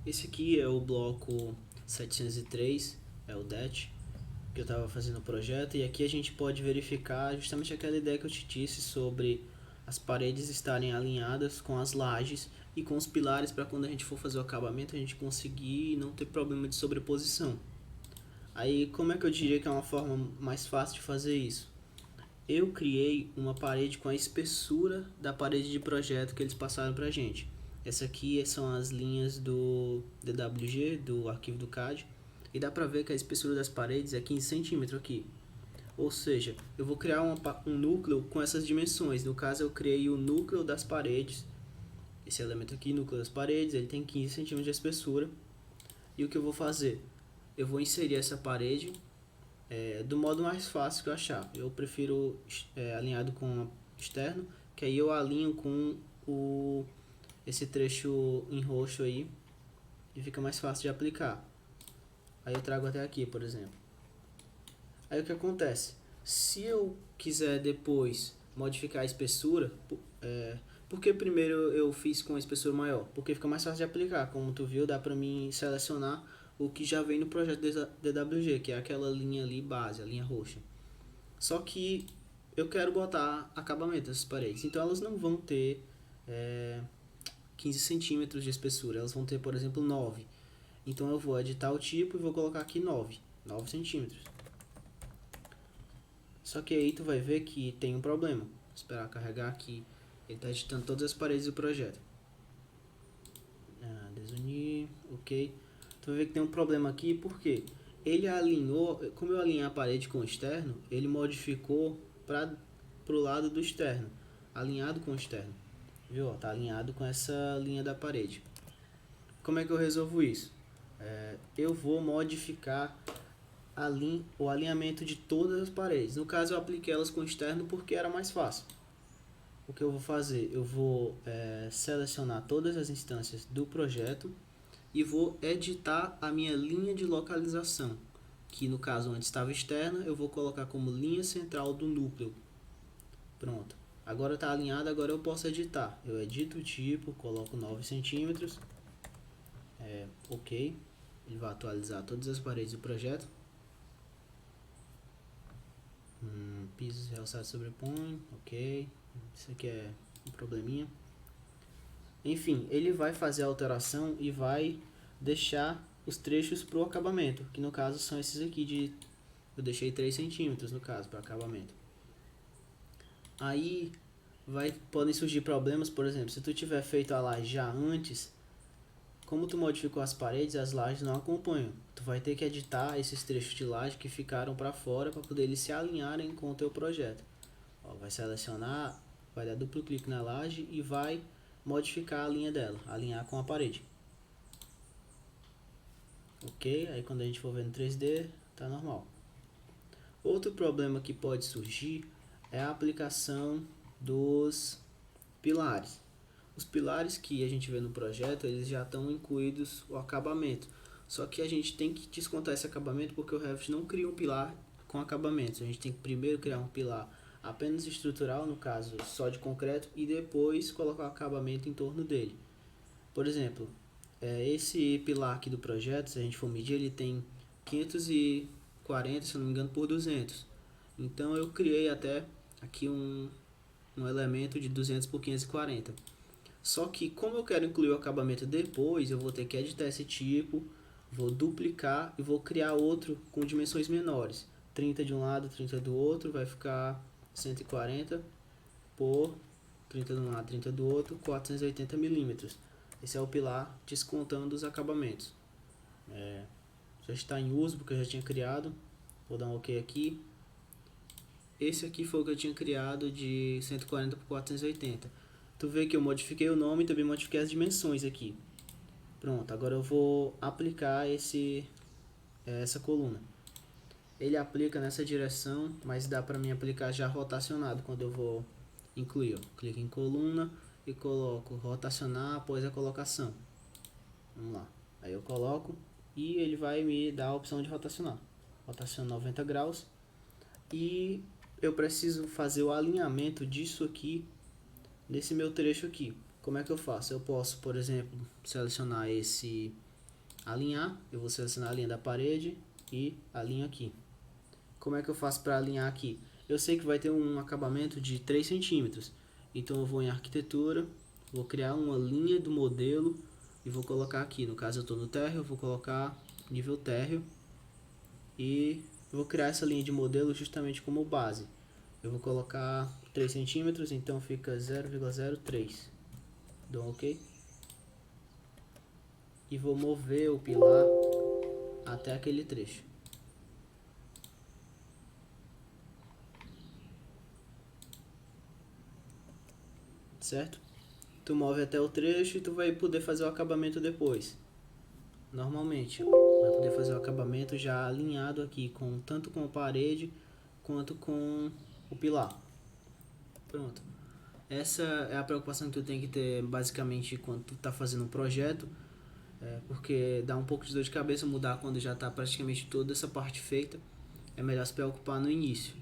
Esse aqui é o bloco 703, é o DET, que eu estava fazendo o projeto, e aqui a gente pode verificar justamente aquela ideia que eu te disse sobre as paredes estarem alinhadas com as lajes e com os pilares para quando a gente for fazer o acabamento a gente conseguir não ter problema de sobreposição. Aí como é que eu diria que é uma forma mais fácil de fazer isso? Eu criei uma parede com a espessura da parede de projeto que eles passaram pra gente. Essa aqui são as linhas do DWG, do arquivo do CAD, e dá pra ver que a espessura das paredes é 15 centímetros aqui. Ou seja, eu vou criar um núcleo com essas dimensões. No caso, eu criei o núcleo das paredes. Esse elemento aqui, núcleo das paredes, ele tem 15 centímetros de espessura. E o que eu vou fazer? Eu vou inserir essa parede do modo mais fácil que eu achar. Eu prefiro alinhado com externo, que aí eu alinho com esse trecho em roxo aí e fica mais fácil de aplicar. Aí eu trago até aqui, por exemplo. Aí o que acontece? Se eu quiser depois modificar a espessura, por que primeiro eu fiz com a espessura maior? Porque fica mais fácil de aplicar. Como tu viu, dá pra mim selecionar o que já vem no projeto DWG, que é aquela linha ali base, a linha roxa. Só que eu quero botar acabamento nessas paredes, então elas não vão ter 15 centímetros de espessura, elas vão ter, por exemplo, 9. Então eu vou editar o tipo e vou colocar aqui 9 centímetros. Só que aí tu vai ver que tem um problema. Vou esperar carregar aqui. Ele está editando todas as paredes do projeto. Desunir, ok. Tu vai ver que tem um problema aqui, porque ele alinhou, como eu alinhei a parede com o externo, ele modificou para o lado do externo, alinhado com o externo. Viu? Tá alinhado com essa linha da parede. Como é que eu resolvo isso? Eu vou modificar o alinhamento de todas as paredes. No caso, eu apliquei elas com externo porque era mais fácil. O que eu vou fazer? Eu vou selecionar todas as instâncias do projeto e vou editar a minha linha de localização, que no caso antes estava externa, eu vou colocar como linha central do núcleo. Pronto. Agora está alinhado, agora eu posso editar. Eu edito o tipo, coloco 9 centímetros. Ok. Ele vai atualizar todas as paredes do projeto. Pisos realçados sobrepõe, ok. Isso aqui é um probleminha. Enfim, ele vai fazer a alteração e vai deixar os trechos para o acabamento, que no caso são esses aqui eu deixei 3 centímetros no caso para acabamento. Aí podem surgir problemas, por exemplo, se tu tiver feito a laje já antes, como tu modificou as paredes, as lajes não acompanham. Tu vai ter que editar esses trechos de laje que ficaram para fora para poder eles se alinharem com o teu projeto. Vai selecionar, vai dar duplo clique na laje e vai modificar a linha dela, alinhar com a parede. Ok, aí quando a gente for ver no 3D, tá normal. Outro problema que pode surgir é a aplicação dos pilares. Os pilares que a gente vê no projeto, eles já estão incluídos o acabamento. Só que a gente tem que descontar esse acabamento porque o Revit não cria um pilar com acabamentos. A gente tem que primeiro criar um pilar apenas estrutural, no caso só de concreto, e depois colocar o acabamento em torno dele. Por exemplo, esse pilar aqui do projeto, se a gente for medir, ele tem 540, se não me engano, por 200. Então eu criei até aqui um elemento de 200 por 540. Só que como eu quero incluir o acabamento depois, eu vou ter que editar esse tipo, vou duplicar e vou criar outro com dimensões menores. 30 de um lado, 30 do outro, vai ficar 140 por 30 de um lado, 30 do outro, 480 milímetros. Esse é o pilar descontando os acabamentos. Já está em uso porque eu já tinha criado. Vou dar um OK aqui. Esse aqui foi o que eu tinha criado de 140 por 480. Tu vê que eu modifiquei o nome e também modifiquei as dimensões aqui. Pronto, agora eu vou aplicar essa coluna. Ele aplica nessa direção, mas dá para mim aplicar já rotacionado quando eu vou incluir. Clico em coluna e coloco rotacionar após a colocação. Vamos lá. Aí eu coloco e ele vai me dar a opção de rotacionar. Rotaciona 90 graus. E eu preciso fazer o alinhamento disso aqui, nesse meu trecho aqui. Como é que eu faço? Eu posso, por exemplo, selecionar esse alinhar, eu vou selecionar a linha da parede e alinho aqui. Como é que eu faço para alinhar aqui? Eu sei que vai ter um acabamento de 3 centímetros, então eu vou em arquitetura, vou criar uma linha do modelo e vou colocar aqui, no caso eu estou no térreo, eu vou colocar nível térreo e vou criar essa linha de modelo justamente como base. Eu vou colocar 3 centímetros, então fica 0,03. Dou um OK. E vou mover o pilar até aquele trecho. Certo? Tu move até o trecho e tu vai poder fazer o acabamento depois. Normalmente, vai poder fazer o acabamento já alinhado aqui, tanto com a parede quanto com o pilar. Pronto. Essa é a preocupação que tu tem que ter basicamente quando tu tá fazendo um projeto, porque dá um pouco de dor de cabeça mudar quando já tá praticamente toda essa parte feita. É melhor se preocupar no início.